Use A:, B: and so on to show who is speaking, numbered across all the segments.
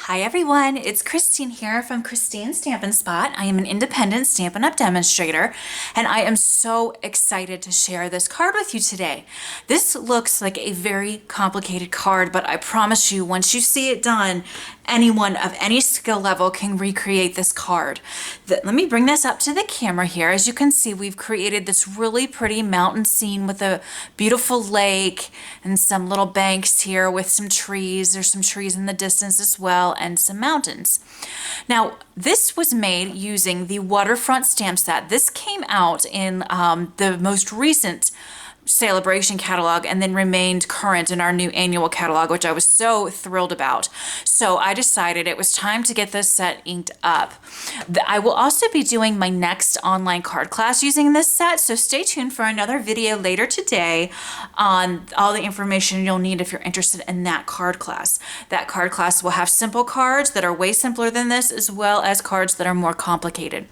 A: Hi everyone, it's Christine here from Christine Stampin' Spot. I am an independent Stampin' Up! Demonstrator, and I am so excited to share this card with you today. This looks like a very complicated card, but I promise you, once you see it done, anyone of any skill level can recreate this card. Let me bring this up to the camera here. As you can see, we've created this really pretty mountain scene with a beautiful lake and some little banks here with some trees. There's some trees in the distance as well, and some mountains. Now, this was made using the Waterfront stamp set. This came out in the most recent Celebration catalog and then remained current in our new annual catalog, which I was so thrilled about. So I decided it was time to get this set inked up. I will also be doing my next online card class using this set, so stay tuned for another video later today on all the information you'll need if you're interested in that card class. That card class will have simple cards that are way simpler than this, as well as cards that are more complicated.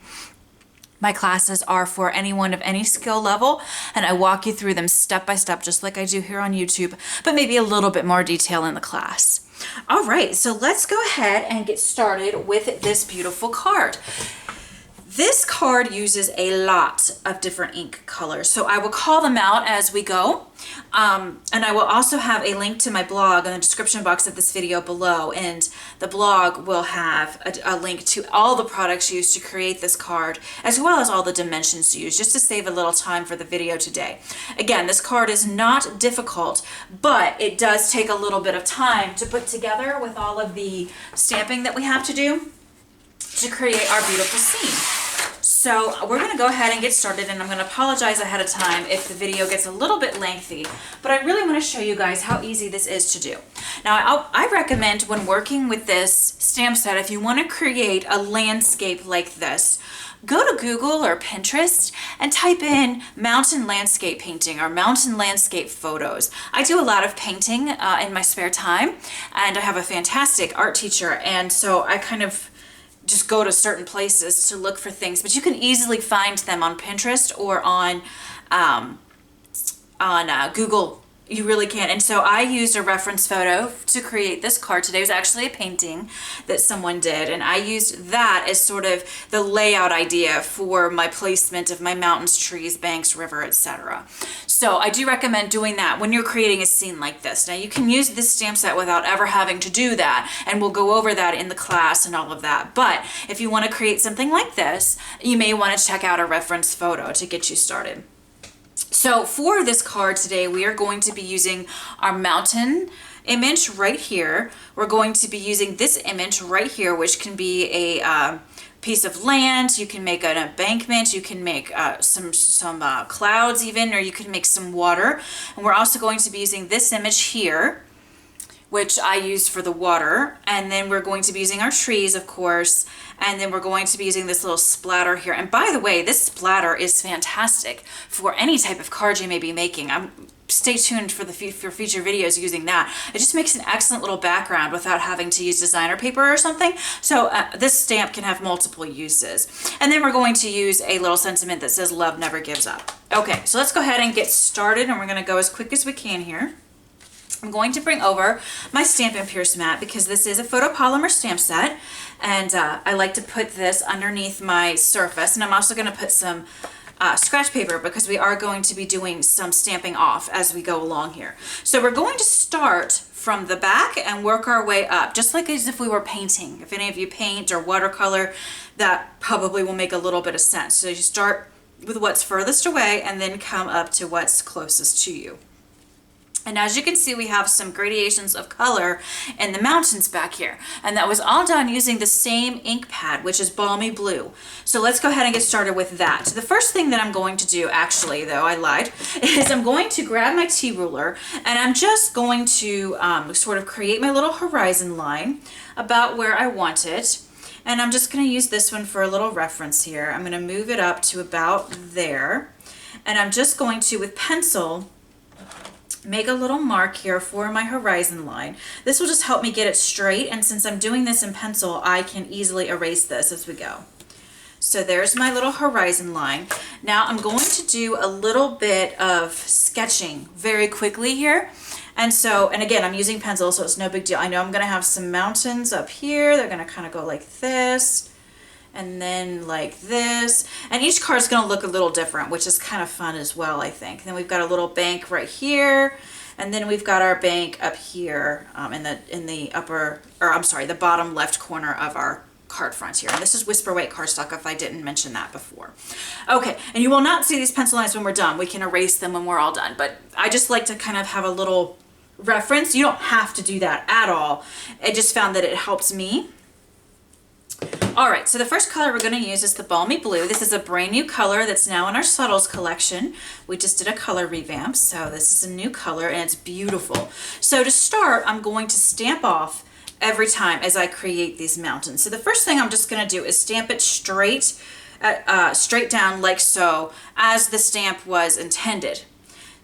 A: My classes are for anyone of any skill level, and I walk you through them step by step, just like I do here on YouTube, but maybe a little bit more detail in the class. All right, so let's go ahead and get started with this beautiful card. This card uses a lot of different ink colors, so I will call them out as we go. And I will also have a link to my blog in the description box of this video below, and the blog will have a link to all the products used to create this card, as well as all the dimensions used, just to save a little time for the video today. Again, this card is not difficult, but it does take a little bit of time to put together with all of the stamping that we have to do to create our beautiful scene. So we're going to go ahead and get started, and I'm going to apologize ahead of time if the video gets a little bit lengthy, but I really want to show you guys how easy this is to do. Now, I recommend when working with this stamp set, if you want to create a landscape like this, go to Google or Pinterest and type in mountain landscape painting or mountain landscape photos. I do a lot of painting in my spare time, and I have a fantastic art teacher, and so I kind of just go to certain places to look for things, but you can easily find them on Pinterest or on Google. You really can. And so I used a reference photo to create this card today. It was actually a painting that someone did, and I used that as sort of the layout idea for my placement of my mountains, trees, banks, river, etc. So I do recommend doing that when you're creating a scene like this. Now, you can use this stamp set without ever having to do that, and we'll go over that in the class and all of that. But if you want to create something like this, you may want to check out a reference photo to get you started. So for this card today, we are going to be using our mountain image right here. We're going to be using this image right here, which can be a piece of land. You can make an embankment. You can make some clouds even, or you can make some water. And we're also going to be using this image here, which I used for the water. And then we're going to be using our trees, of course. And then we're going to be using this little splatter here. And by the way, this splatter is fantastic for any type of card you may be making. Stay tuned for future videos using that. It just makes an excellent little background without having to use designer paper or something. So this stamp can have multiple uses. And then we're going to use a little sentiment that says love never gives up. Okay, so let's go ahead and get started, and we're going to go as quick as we can here. I'm going to bring over my Stampin' Pierce mat because this is a photopolymer stamp set, and I like to put this underneath my surface, and I'm also going to put some scratch paper because we are going to be doing some stamping off as we go along here. So we're going to start from the back and work our way up, just like as if we were painting. If any of you paint or watercolor, that probably will make a little bit of sense. So you start with what's furthest away and then come up to what's closest to you. And as you can see, we have some gradations of color in the mountains back here. And that was all done using the same ink pad, which is Balmy Blue. So let's go ahead and get started with that. So the first thing that I'm going to do, actually, though, I lied, is I'm going to grab my T-ruler, and I'm just going to sort of create my little horizon line about where I want it. And I'm just going to use this one for a little reference here. I'm going to move it up to about there. And I'm just going to, with pencil, make a little mark here for my horizon line. This will just help me get it straight, and since I'm doing this in pencil, I can easily erase this as we go. So there's my little horizon line. Now I'm going to do a little bit of sketching very quickly here, And so, and again, I'm using pencil, so it's no big deal. I know I'm gonna have some mountains up here. They're gonna kind of go like this, and then like this. And each card's gonna look a little different, which is kind of fun as well, I think. And then we've got a little bank right here. And then we've got our bank up here in the upper, or I'm sorry, the bottom left corner of our card front here. And this is Whisper White cardstock, if I didn't mention that before. Okay, and you will not see these pencil lines when we're done. We can erase them when we're all done, but I just like to kind of have a little reference. You don't have to do that at all. I just found that it helps me. All right, so the first color we're going to use is the Balmy Blue. This is a brand new color that's now in our Subtles collection. We just did a color revamp, so this is a new color and it's beautiful. So to start, I'm going to stamp off every time as I create these mountains. So the first thing I'm just going to do is stamp it straight down like so, as the stamp was intended.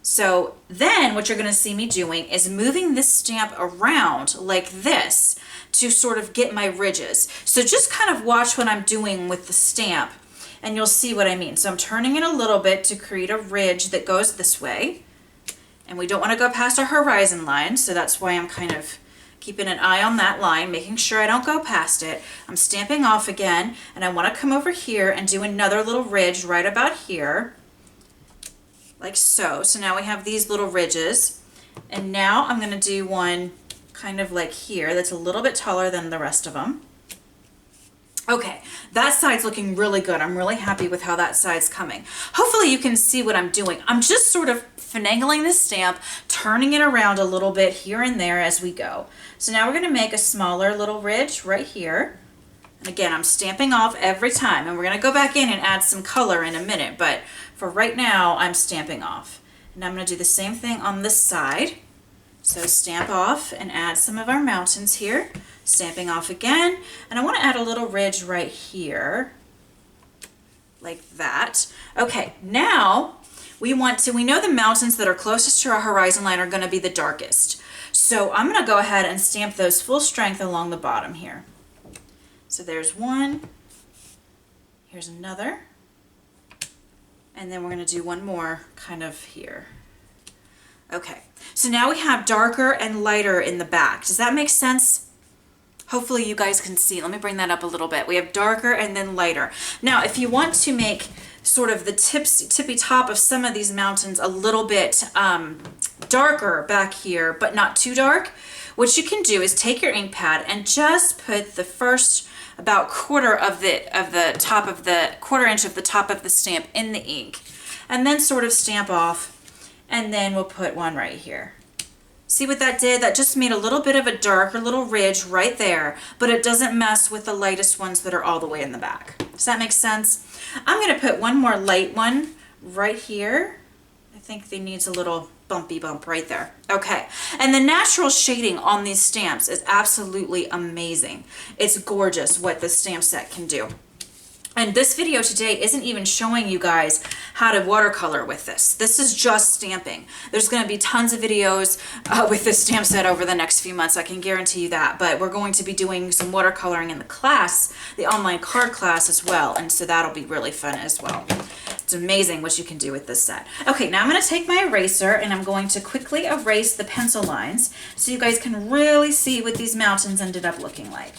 A: So then what you're going to see me doing is moving this stamp around like this to sort of get my ridges. So just kind of watch what I'm doing with the stamp and you'll see what I mean. So I'm turning it a little bit to create a ridge that goes this way. And we don't want to go past our horizon line, so that's why I'm kind of keeping an eye on that line, making sure I don't go past it. I'm stamping off again, and I want to come over here and do another little ridge right about here, like so. So now we have these little ridges, and now I'm going to do one kind of like here that's a little bit taller than the rest of them. Okay, that side's looking really good. I'm really happy with how that side's coming. Hopefully you can see what I'm doing. I'm just sort of finagling this stamp, turning it around a little bit here and there as we go. So now we're going to make a smaller little ridge right here. And again, I'm stamping off every time, and we're going to go back in and add some color in a minute, but for right now, I'm stamping off. And I'm going to do the same thing on this side. So stamp off and add some of our mountains here. Stamping off again, and I want to add a little ridge right here, like that. Okay, now we know the mountains that are closest to our horizon line are going to be the darkest. So I'm going to go ahead and stamp those full strength along the bottom here. So there's one, here's another, and then we're going to do one more kind of here. Okay, so now we have darker and lighter in the back. Does that make sense? Hopefully you guys can see. Let me bring that up a little bit. We have darker and then lighter. Now, if you want to make sort of the tippy top of some of these mountains a little bit darker back here, but not too dark, what you can do is take your ink pad and just put the first about quarter inch of the top of the stamp in the ink, and then sort of stamp off, and then we'll put one right here. See what that did? That just made a little bit of a darker little ridge right there, but it doesn't mess with the lightest ones that are all the way in the back. Does that make sense? I'm going to put one more light one right here. I think they needs a little bumpy bump right there. Okay, and the natural shading on these stamps is absolutely amazing. It's gorgeous what the stamp set can do. And this video today isn't even showing you guys how to watercolor with this. This is just stamping. There's going to be tons of videos with this stamp set over the next few months, I can guarantee you that. But we're going to be doing some watercoloring in the class, the online card class as well. And so that'll be really fun as well. It's amazing what you can do with this set. Okay, now I'm going to take my eraser and I'm going to quickly erase the pencil lines so you guys can really see what these mountains ended up looking like.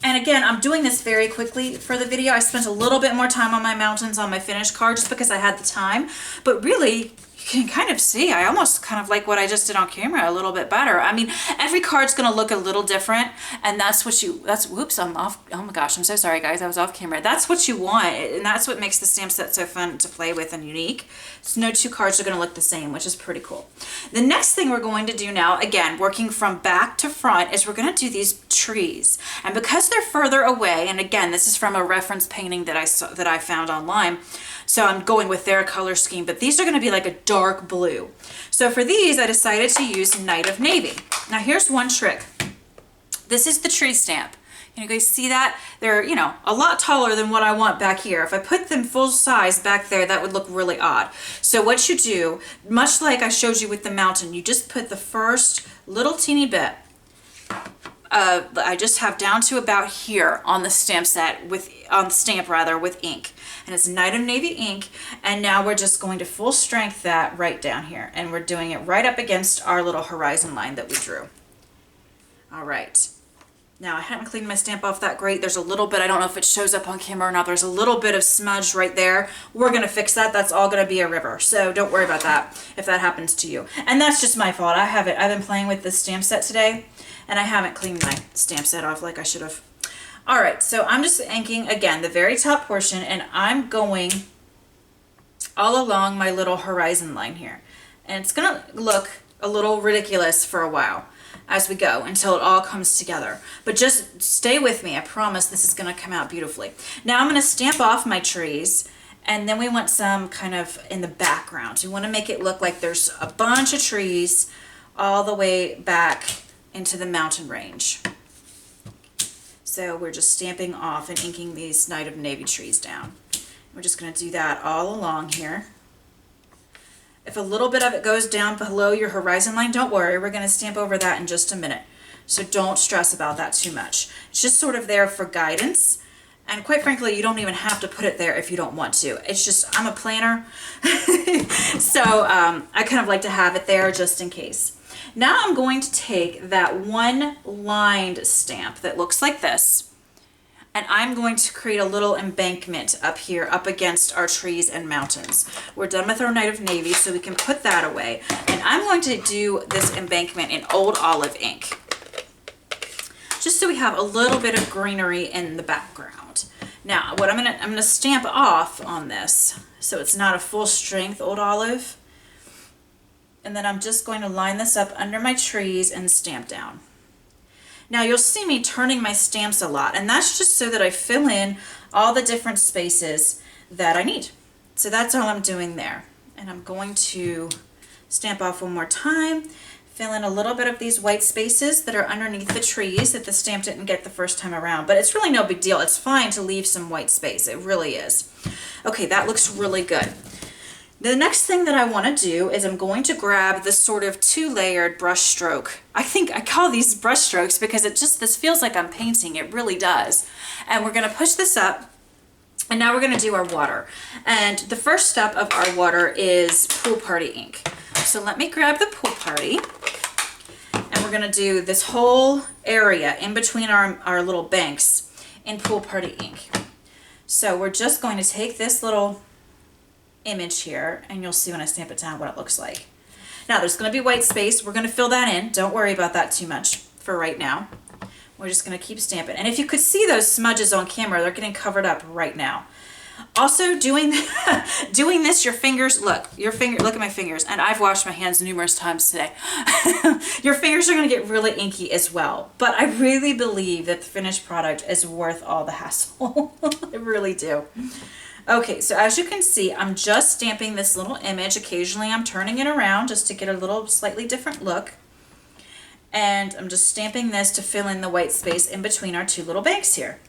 A: And again, I'm doing this very quickly for the video. I spent a little bit more time on my mountains on my finished card just because I had the time. But really, you can kind of see, I almost kind of like what I just did on camera a little bit better. I mean, every card's going to look a little different, and whoops, I'm off. Oh my gosh, I'm so sorry guys, I was off camera. That's what you want, and that's what makes the stamp set so fun to play with and unique. So no two cards are going to look the same, which is pretty cool. The next thing we're going to do now, again, working from back to front, is we're going to do these trees. And because they're further away, and again, this is from a reference painting that I found online, so I'm going with their color scheme, but these are going to be like a dark blue. So for these, I decided to use Night of Navy. Now here's one trick. This is the tree stamp. You guys see that? They're, a lot taller than what I want back here. If I put them full size back there, that would look really odd. So what you do, much like I showed you with the mountain, you just put the first little teeny bit. I just have down to about here on the stamp set with ink. And and it's Night of Navy ink. And now we're just going to full strength that right down here, and we're doing it right up against our little horizon line that we drew. All right. Now I haven't cleaned my stamp off that great. There's a little bit, I don't know if it shows up on camera or not, there's a little bit of smudge right there. We're gonna fix that. That's all gonna be a river. So don't worry about that if that happens to you. And that's just my fault. I've been playing with this stamp set today and I haven't cleaned my stamp set off like I should have. All right, so I'm just inking again the very top portion, and I'm going all along my little horizon line here. And it's gonna look a little ridiculous for a while as we go until it all comes together. But just stay with me. I promise this is gonna come out beautifully. Now I'm gonna stamp off my trees, and then we want some kind of in the background. We wanna make it look like there's a bunch of trees all the way back into the mountain range. So we're just stamping off and inking these Night of Navy trees down. We're just gonna do that all along here. If a little bit of it goes down below your horizon line, don't worry, we're going to stamp over that in just a minute. So don't stress about that too much. It's just sort of there for guidance. And quite frankly, you don't even have to put it there if you don't want to. It's just, I'm a planner. So I kind of like to have it there just in case. Now I'm going to take that one lined stamp that looks like this, and I'm going to create a little embankment up here, up against our trees and mountains. We're done with our Night of Navy, so we can put that away. And I'm going to do this embankment in Old Olive ink, just so we have a little bit of greenery in the background. Now, what I'm gonna stamp off on this, so it's not a full strength Old Olive. And then I'm just going to line this up under my trees and stamp down. Now you'll see me turning my stamps a lot, and that's just so that I fill in all the different spaces that I need. So that's all I'm doing there. And I'm going to stamp off one more time, fill in a little bit of these white spaces that are underneath the trees that the stamp didn't get the first time around, but it's really no big deal. It's fine to leave some white space. It really is. Okay, that looks really good. The next thing that I want to do is I'm going to grab this sort of two-layered brush stroke. I think I call these brush strokes because this feels like I'm painting. It really does. And we're going to push this up, and now we're going to do our water. And the first step of our water is Pool Party ink. So let me grab the Pool Party, and we're going to do this whole area in between our little banks in Pool Party ink. So we're just going to take this little image here, and you'll see when I stamp it down what it looks like. Now there's going to be white space. We're going to fill that in. Don't worry about that too much for right now. We're just going to keep stamping. And if you could see those smudges on camera, they're getting covered up right now. Also doing this, your fingers, look at my fingers, and I've washed my hands numerous times today. Your fingers are going to get really inky as well, but I really believe that the finished product is worth all the hassle. I really do. Okay, so as you can see, I'm just stamping this little image. Occasionally I'm turning it around just to get a little slightly different look. And I'm just stamping this to fill in the white space in between our two little banks here.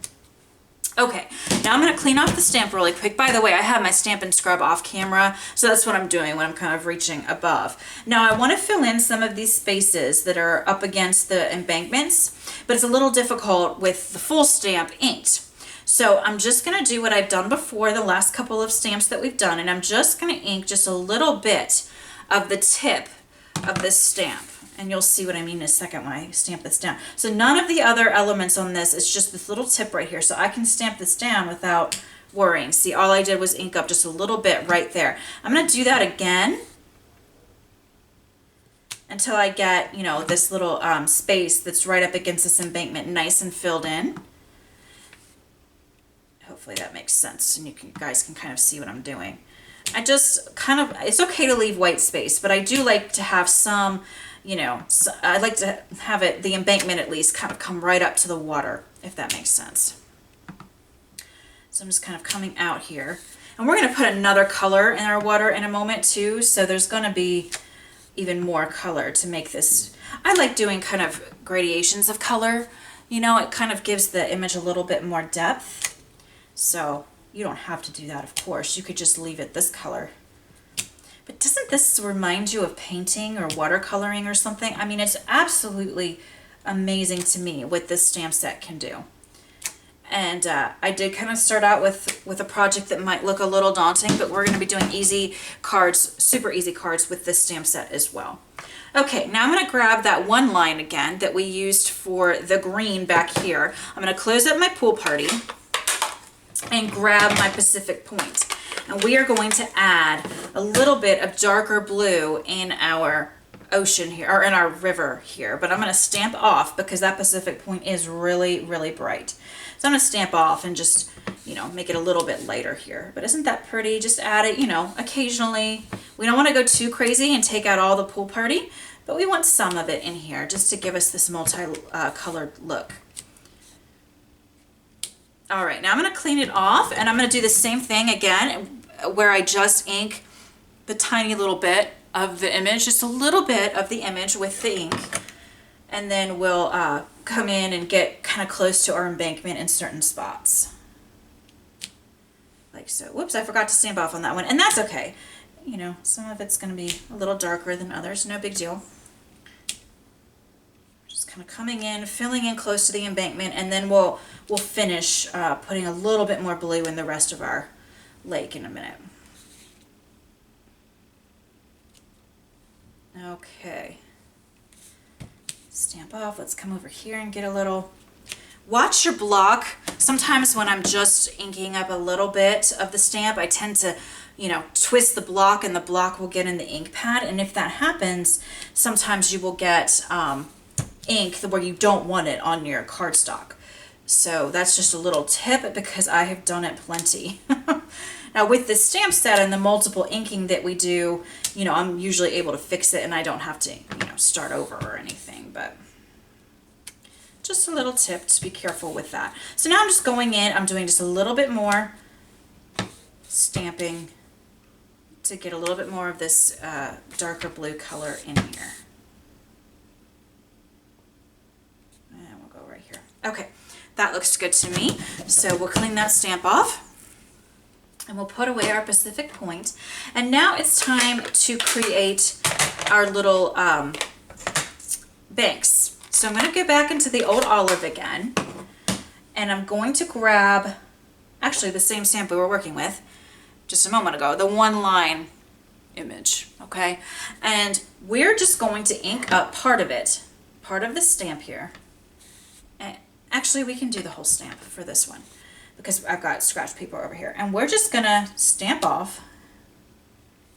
A: Okay, now I'm going to clean off the stamp really quick. By the way, I have my Stamp and Scrub off camera, so that's what I'm doing when I'm kind of reaching above. Now I want to fill in some of these spaces that are up against the embankments, but it's a little difficult with the full stamp inked. So I'm just going to do what I've done before the last couple of stamps that we've done, and I'm just going to ink just a little bit of the tip of this stamp. And you'll see what I mean in a second when I stamp this down. So none of the other elements on this, it's just this little tip right here. So I can stamp this down without worrying. See, all I did was ink up just a little bit right there. I'm going to do that again until I get, you know, this little space that's right up against this embankment nice and filled in. Hopefully that makes sense and you guys can kind of see what I'm doing. I just kind of, it's okay to leave white space, but I do like to have some, you know, I like to have it, the embankment at least, kind of come right up to the water, if that makes sense. So I'm just kind of coming out here. And we're going to put another color in our water in a moment too, so there's going to be even more color to make this. I like doing kind of gradations of color. You know, it kind of gives the image a little bit more depth. So you don't have to do that, of course. You could just leave it this color. But doesn't this remind you of painting or watercoloring or something? I mean, it's absolutely amazing to me what this stamp set can do. And I did kind of start out with a project that might look a little daunting, but we're going to be doing easy cards, super easy cards with this stamp set as well. Okay, now I'm going to grab that one line again that we used for the green back here. I'm going to close up my Pool Party and grab my Pacific Point. And we are going to add a little bit of darker blue in our ocean here, or in our river here, but I'm going to stamp off because that Pacific Point is really, really bright. So I'm going to stamp off and just, you know, make it a little bit lighter here. But isn't that pretty? Just add it, you know, occasionally. We don't want to go too crazy and take out all the Pool Party, but we want some of it in here just to give us this multi-colored look. All right, now I'm going to clean it off, and I'm going to do the same thing again where I just ink the tiny little bit of the image, just a little bit of the image with the ink, and then we'll come in and get kind of close to our embankment in certain spots. Like so. Whoops, I forgot to stamp off on that one, and that's okay. You know, some of it's going to be a little darker than others, no big deal. Just kind of coming in, filling in close to the embankment, and then we'll finish putting a little bit more blue in the rest of our lake in a minute. Okay, stamp off. Let's come over here and get a little, watch your block. Sometimes when I'm just inking up a little bit of the stamp, I tend to, you know, twist the block and the block will get in the ink pad. And if that happens, sometimes you will get ink where you don't want it on your cardstock. So that's just a little tip because I have done it plenty. Now with the stamp set and the multiple inking that we do, you know, I'm usually able to fix it and I don't have to, you know, start over or anything, but just a little tip to be careful with that. So now I'm just going in, I'm doing just a little bit more stamping to get a little bit more of this darker blue color in here. And we'll go right here. Okay, that looks good to me. So we'll clean that stamp off. And we'll put away our Pacific Point. And now it's time to create our little banks. So I'm going to go back into the old olive again. And I'm going to grab, actually the same stamp we were working with just a moment ago, the one line image, okay? And we're just going to ink up part of it, part of the stamp here. And actually we can do the whole stamp for this one, because I've got scratch paper over here. And we're just gonna stamp off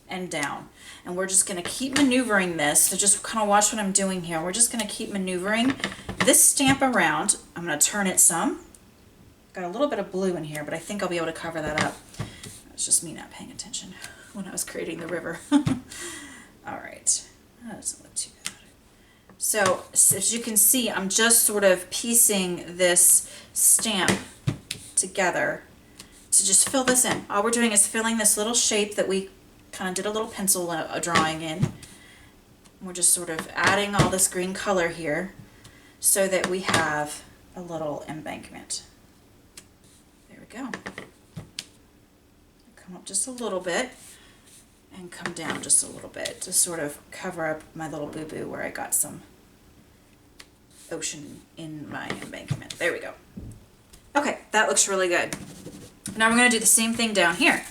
A: and down. And we're just gonna keep maneuvering this. So just kind of watch what I'm doing here. We're just gonna keep maneuvering this stamp around. I'm gonna turn it some. Got a little bit of blue in here, but I think I'll be able to cover that up. It's just me not paying attention when I was creating the river. All right, that doesn't look too bad. So as you can see, I'm just sort of piecing this stamp together to just fill this in. All we're doing is filling this little shape that we kind of did a little pencil drawing in. We're just sort of adding all this green color here so that we have a little embankment. There we go. Come up just a little bit and come down just a little bit to sort of cover up my little boo-boo where I got some ocean in my embankment. There we go. Okay, that looks really good. Now we're going to do the same thing down here.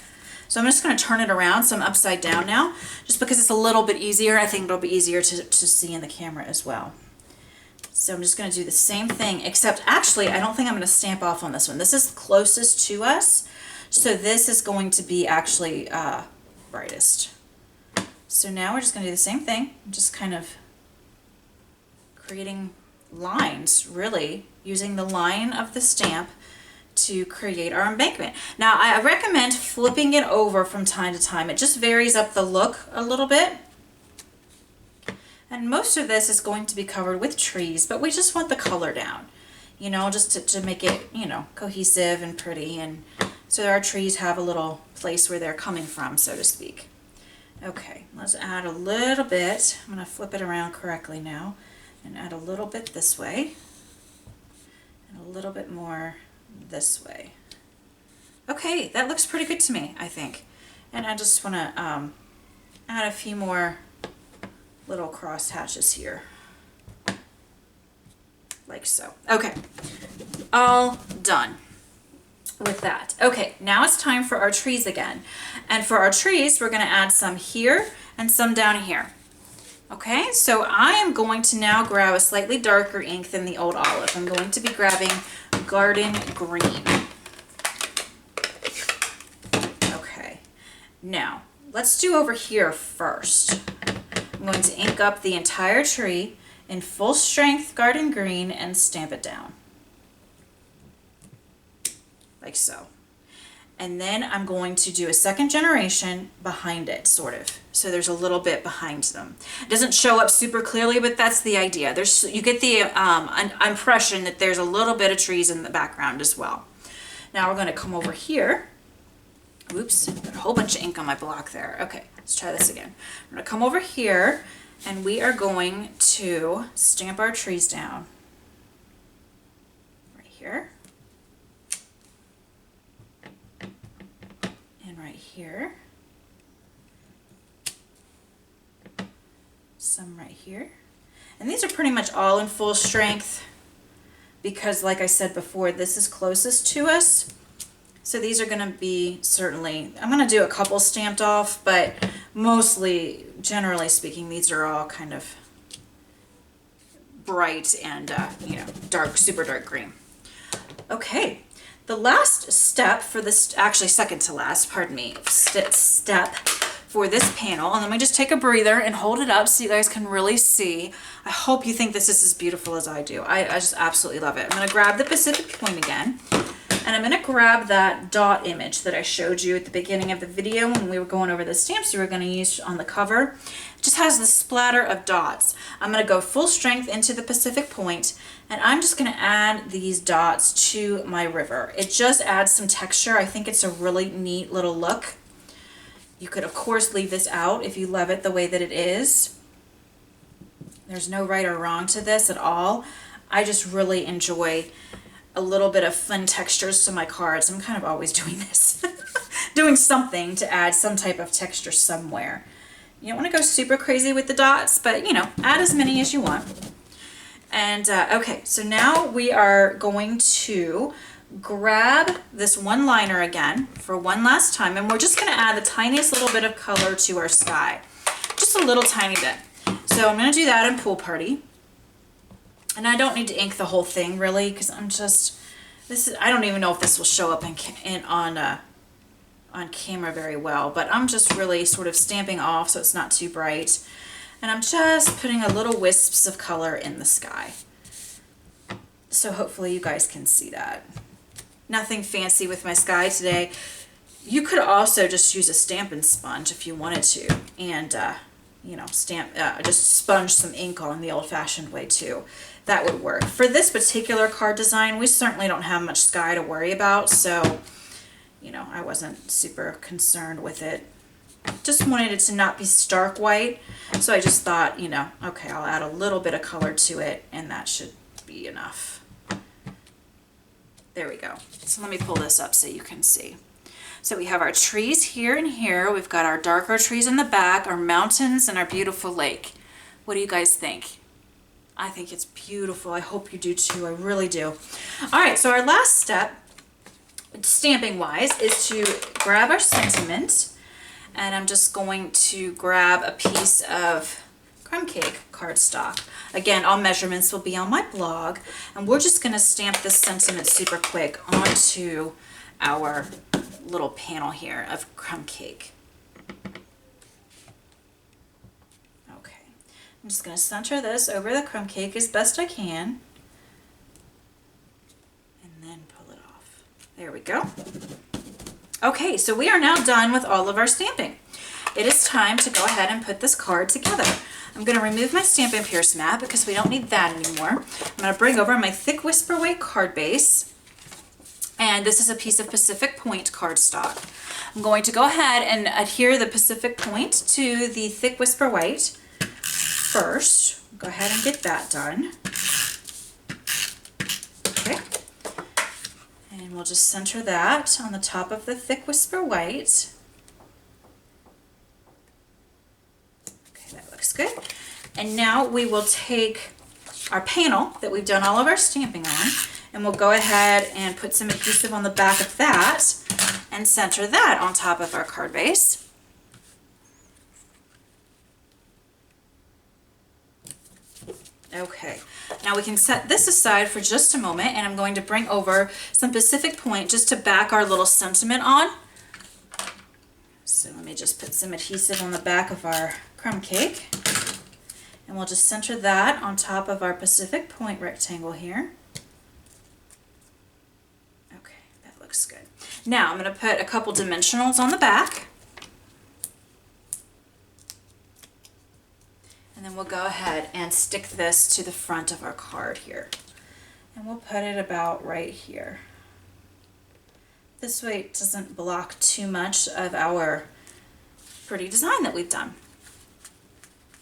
A: So I'm just going to turn it around, so I'm upside down now, just because it's a little bit easier. I think it'll be easier to see in the camera as well. So I'm just going to do the same thing, except actually I don't think I'm going to stamp off on this one. This is closest to us, so this is going to be actually brightest. So now we're just going to do the same thing. I'm just kind of creating lines, really, using the line of the stamp to create our embankment. Now I recommend flipping it over from time to time. It just varies up the look a little bit. And most of this is going to be covered with trees, but we just want the color down, you know, just to make it, you know, cohesive and pretty. And so our trees have a little place where they're coming from, so to speak. Okay, let's add a little bit. I'm going to flip it around correctly now and add a little bit this way and a little bit more this way. Okay, that looks pretty good to me, I think. And I just want to add a few more little cross hatches here, like so. Okay, all done. with that. Okay, now it's time for our trees again. And for our trees, we're gonna add some here and some down here. Okay, so I am going to now grab a slightly darker ink than the Old Olive. I'm going to be grabbing Garden Green. Okay, now let's do over here first. I'm going to ink up the entire tree in full strength Garden Green and stamp it down. Like so. And then I'm going to do a second generation behind it, sort of. So there's a little bit behind them. It doesn't show up super clearly, but that's the idea. You get the impression that there's a little bit of trees in the background as well. Now we're going to come over here. Oops, got a whole bunch of ink on my block there. Okay, let's try this again. We're going to come over here, and we are going to stamp our trees down. Right here. Here, some right here, and these are pretty much all in full strength because, like I said before, this is closest to us, so these are going to be certainly, I'm going to do a couple stamped off, but mostly, generally speaking, these are all kind of bright and you know, dark, super dark green. Okay. The last step for this, actually second to last, pardon me, step for this panel, and let me just take a breather and hold it up so you guys can really see. I hope you think this is as beautiful as I do. I just absolutely love it. I'm going to grab the Pacific Point again, and I'm going to grab that dot image that I showed you at the beginning of the video when we were going over the stamps we were going to use on the cover. It just has the splatter of dots. I'm going to go full strength into the Pacific Point, and I'm just going to add these dots to my river. It just adds some texture. I think it's a really neat little look. You could, of course, leave this out if you love it the way that it is. There's no right or wrong to this at all. I just really enjoy a little bit of fun textures to my cards. I'm kind of always doing this. Doing something to add some type of texture somewhere. You don't want to go super crazy with the dots, but, you know, add as many as you want. And okay, so now we are going to grab this one liner again for one last time, and we're just going to add the tiniest little bit of color to our sky. Just a little tiny bit. So I'm going to do that in Pool Party. And I don't need to ink the whole thing really, because I'm just, I don't even know if this will show up on camera very well, but I'm just really sort of stamping off so it's not too bright. And I'm just putting a little wisps of color in the sky. So hopefully you guys can see that. Nothing fancy with my sky today. You could also just use a Stampin' Sponge if you wanted to, and you know, just sponge some ink on the old-fashioned way too. That would work. For this particular card design, we certainly don't have much sky to worry about, so you know, I wasn't super concerned with it. Just wanted it to not be stark white, so I just thought, you know, okay, I'll add a little bit of color to it, and that should be enough. There we go. So let me pull this up so you can see. So we have our trees here and here. We've got our darker trees in the back, our mountains, and our beautiful lake. What do you guys think? I think it's beautiful. I hope you do too. I really do. All right, so our last step, stamping wise, is to grab our sentiment, and I'm just going to grab a piece of crumb cake cardstock. Again, all measurements will be on my blog, and we're just going to stamp this sentiment super quick onto our little panel here of crumb cake. Okay, I'm just going to center this over the crumb cake as best I can, and then pull it off. There we go. Okay, so we are now done with all of our stamping. It is time to go ahead and put this card together. I'm going to remove my Stampin' Pierce mat because we don't need that anymore. I'm going to bring over my Thick Whisper White card base. And this is a piece of Pacific Point cardstock. I'm going to go ahead and adhere the Pacific Point to the Thick Whisper White first. Go ahead and get that done. Okay. And we'll just center that on the top of the Thick Whisper White. Okay, that looks good. And now we will take our panel that we've done all of our stamping on, and we'll go ahead and put some adhesive on the back of that and center that on top of our card base. Okay, now we can set this aside for just a moment, and I'm going to bring over some Pacific Point just to back our little sentiment on. So let me just put some adhesive on the back of our crumb cake, and we'll just center that on top of our Pacific Point rectangle here. Okay, that looks good. Now I'm going to put a couple dimensionals on the back. And then we'll go ahead and stick this to the front of our card here. And we'll put it about right here. This way it doesn't block too much of our pretty design that we've done.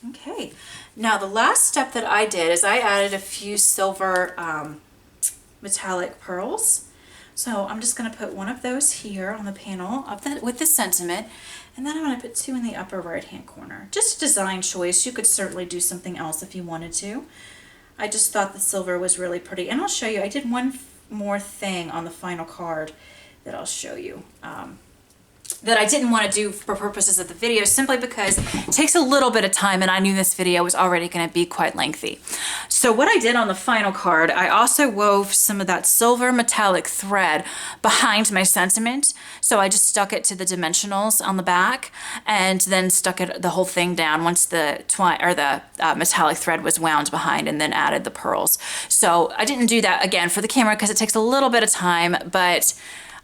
A: Okay, now the last step that I did is I added a few silver metallic pearls. So I'm just going to put one of those here on the panel with the sentiment, and then I'm going to put two in the upper right hand corner. Just a design choice. You could certainly do something else if you wanted to. I just thought the silver was really pretty, and I'll show you. I did one more thing on the final card that I'll show you. That I didn't want to do for purposes of the video, simply because it takes a little bit of time, and I knew this video was already going to be quite lengthy. So what I did on the final card, I also wove some of that silver metallic thread behind my sentiment. So I just stuck it to the dimensionals on the back, and then stuck the whole thing down once the metallic thread was wound behind, and then added the pearls. So I didn't do that again for the camera because it takes a little bit of time, but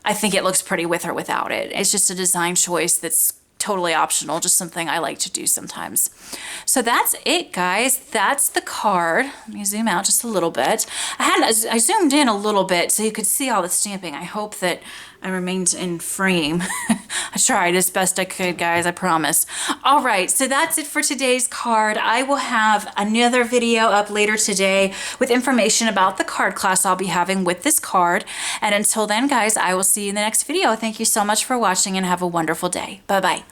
A: I think it looks pretty with or without it. It's just a design choice that's totally optional, just something I like to do sometimes. So that's it, guys. That's the card. Let me zoom out just a little bit. I zoomed in a little bit so you could see all the stamping. I hope that I remained in frame. I tried as best I could, guys, I promise. All right, so that's it for today's card. I will have another video up later today with information about the card class I'll be having with this card. And until then, guys, I will see you in the next video. Thank you so much for watching, and have a wonderful day. Bye-bye.